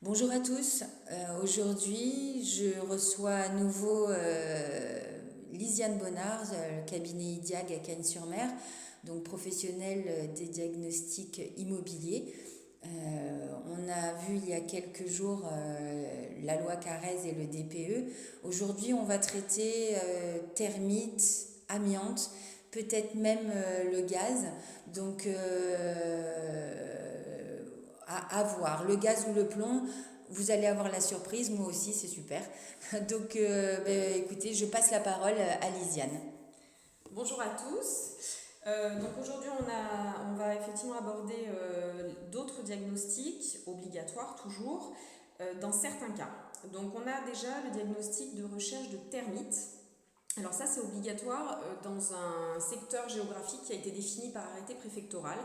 Bonjour à tous. Aujourd'hui, je reçois à nouveau Lisiane Bonnard, le cabinet IDIAG à Cannes-sur-Mer, donc professionnelle des diagnostics immobiliers. On a vu il y a quelques jours la loi Carrez et le DPE. Aujourd'hui, on va traiter termites, amiante, peut-être même le gaz. Donc, à voir. Le gaz ou le plomb, vous allez avoir la surprise, moi aussi, c'est super. Donc, écoutez, je passe la parole à Lisiane. Bonjour à tous. Donc aujourd'hui, on va effectivement aborder d'autres diagnostics obligatoires toujours dans certains cas. Donc on a déjà le diagnostic de recherche de termites. Alors ça, c'est obligatoire dans un secteur géographique qui a été défini par arrêté préfectoral.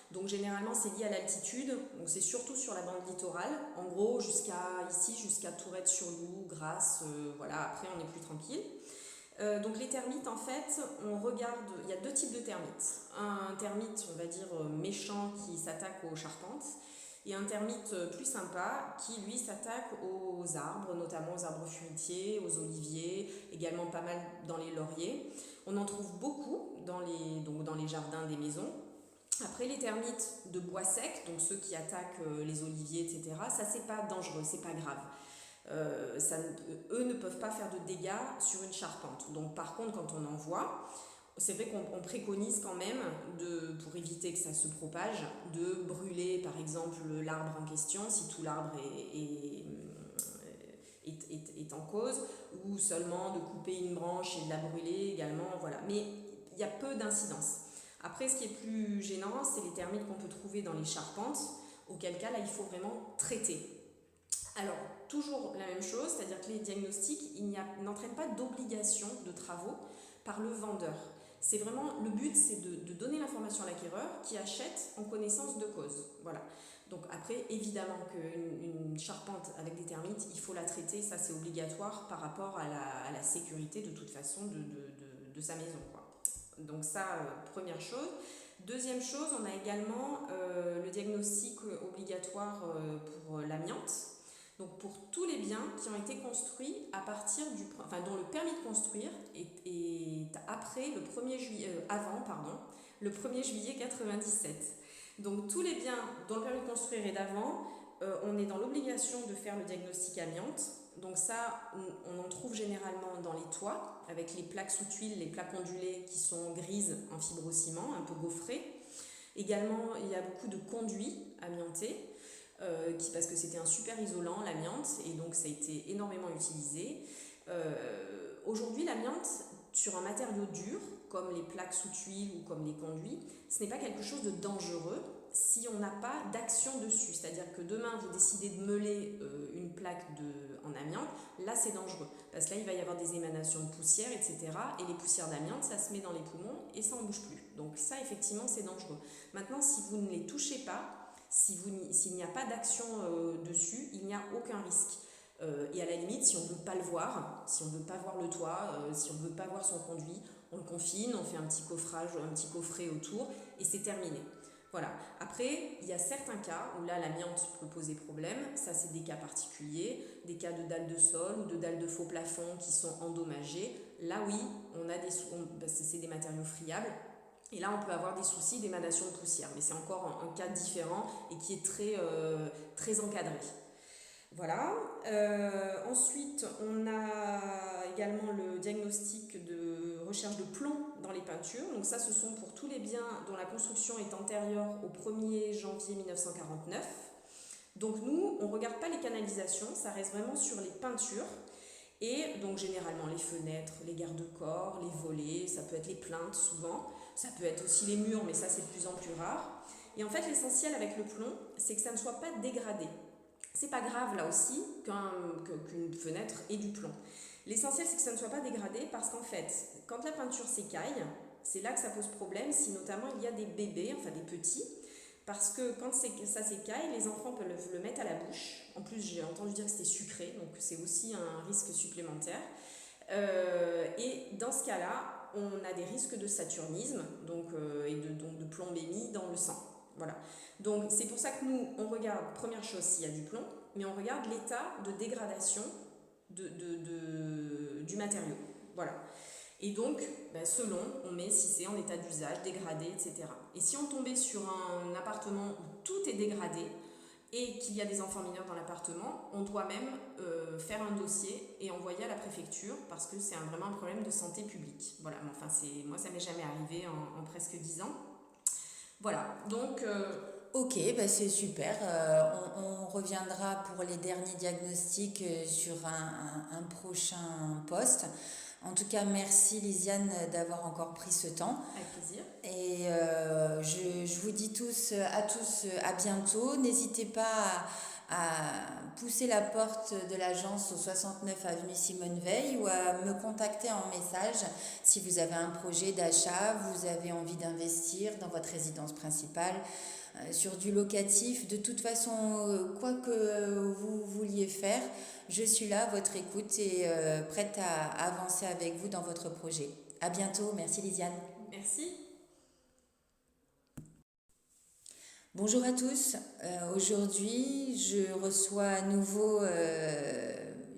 Donc généralement, c'est lié à l'altitude. Donc c'est surtout sur la bande littorale. En gros, jusqu'à Tourette-sur-Loup, Grasse. Voilà. Après, on est plus tranquille. Donc les termites, en fait, on regarde, il y a deux types de termites. Un termite, on va dire, méchant qui s'attaque aux charpentes, et un termite plus sympa qui, lui, s'attaque aux arbres, notamment aux arbres fruitiers, aux oliviers, également pas mal dans les lauriers. On en trouve beaucoup donc dans les jardins des maisons. Après, les termites de bois sec, donc ceux qui attaquent les oliviers, etc., ça, c'est pas dangereux, c'est pas grave. Ça, eux ne peuvent pas faire de dégâts sur une charpente. Donc par contre, quand on en voit, c'est vrai qu'on préconise quand même, pour éviter que ça se propage, de brûler par exemple l'arbre en question, si tout l'arbre est en cause, ou seulement de couper une branche et de la brûler également. Voilà. Mais il y a peu d'incidence. Après, ce qui est plus gênant, c'est les termites qu'on peut trouver dans les charpentes, auquel cas là, il faut vraiment traiter. Alors, toujours la même chose, c'est-à-dire que les diagnostics, n'entraînent pas d'obligation de travaux par le vendeur. C'est vraiment, le but, c'est de donner l'information à l'acquéreur qui achète en connaissance de cause. Voilà. Donc après, évidemment qu'une charpente avec des termites, il faut la traiter, ça c'est obligatoire par rapport à la sécurité de toute façon de sa maison, quoi. Donc ça, première chose. Deuxième chose, on a également le diagnostic obligatoire pour l'amiante. Donc pour tous les biens qui ont été construits dont le permis de construire est après le 1er juillet, avant, pardon, le 1er juillet 97. Donc tous les biens dont le permis de construire est d'avant, on est dans l'obligation de faire le diagnostic amiante. Donc ça, on en trouve généralement dans les toits, avec les plaques sous tuiles, les plaques ondulées qui sont grises en fibrociment, un peu gaufrées. Également, il y a beaucoup de conduits amiantés, parce que c'était un super isolant, l'amiante, et donc ça a été énormément utilisé. Aujourd'hui, l'amiante, sur un matériau dur, comme les plaques sous tuiles ou comme les conduits, ce n'est pas quelque chose de dangereux si on n'a pas d'action dessus. C'est-à-dire que demain, vous décidez de meuler une plaque en amiante, là c'est dangereux. Parce que là, il va y avoir des émanations de poussière, etc. Et les poussières d'amiante, ça se met dans les poumons et ça n'en bouge plus. Donc ça, effectivement, c'est dangereux. Maintenant, si vous ne les touchez pas, s'il n'y a pas d'action dessus, il n'y a aucun risque. Et à la limite, si on ne veut pas le voir, si on ne veut pas voir le toit, si on ne veut pas voir son conduit, on le confine, on fait un petit coffrage, un petit coffret autour et c'est terminé. Voilà. Après, il y a certains cas où là l'amiante peut poser problème. Ça, c'est des cas particuliers, des cas de dalles de sol ou de dalles de faux plafond qui sont endommagées. Là, oui, c'est des matériaux friables. Et là, on peut avoir des soucis d'émanation de poussière, mais c'est encore un cas différent et qui est très encadré. Voilà. Ensuite, on a également le diagnostic de recherche de plomb dans les peintures. Donc ça, ce sont pour tous les biens dont la construction est antérieure au 1er janvier 1949. Donc nous, on ne regarde pas les canalisations, ça reste vraiment sur les peintures. Et donc généralement les fenêtres, les garde-corps, les volets, ça peut être les plinthes souvent, ça peut être aussi les murs, mais ça c'est de plus en plus rare. Et en fait l'essentiel avec le plomb, c'est que ça ne soit pas dégradé. C'est pas grave là aussi qu'une fenêtre ait du plomb. L'essentiel c'est que ça ne soit pas dégradé parce qu'en fait, quand la peinture s'écaille, c'est là que ça pose problème si notamment il y a des bébés, enfin des petits, parce que quand ça s'écaille, les enfants peuvent le mettre à la bouche. En plus, j'ai entendu dire que c'était sucré, donc c'est aussi un risque supplémentaire. Et dans ce cas-là, on a des risques de saturnisme donc de plombémie dans le sang. Voilà. Donc c'est pour ça que nous, on regarde, première chose, s'il y a du plomb, mais on regarde l'état de dégradation du matériau. Voilà. Et donc, selon, on met si c'est en état d'usage, dégradé, etc. Et si on tombait sur un appartement où tout est dégradé et qu'il y a des enfants mineurs dans l'appartement, on doit même faire un dossier et envoyer à la préfecture parce que c'est vraiment un problème de santé publique. Voilà, mais enfin, moi ça m'est jamais arrivé en presque 10 ans. Voilà, donc... Ok, c'est super. On reviendra pour les derniers diagnostics sur un prochain poste. En tout cas, merci Lisiane d'avoir encore pris ce temps. Avec plaisir. Et je vous dis à tous à bientôt. N'hésitez pas à pousser la porte de l'agence au 69 avenue Simone Veil ou à me contacter en message si vous avez un projet d'achat, vous avez envie d'investir dans votre résidence principale, sur du locatif. De toute façon, quoi que vous vouliez faire, je suis là à votre écoute et prête à avancer avec vous dans votre projet. À bientôt. Merci Lisiane. Merci. Bonjour à tous. Aujourd'hui, je reçois à nouveau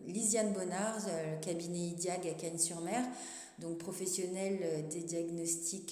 Lisiane Bonnard, le cabinet IDIAG à Cannes-sur-Mer, donc professionnelle des diagnostics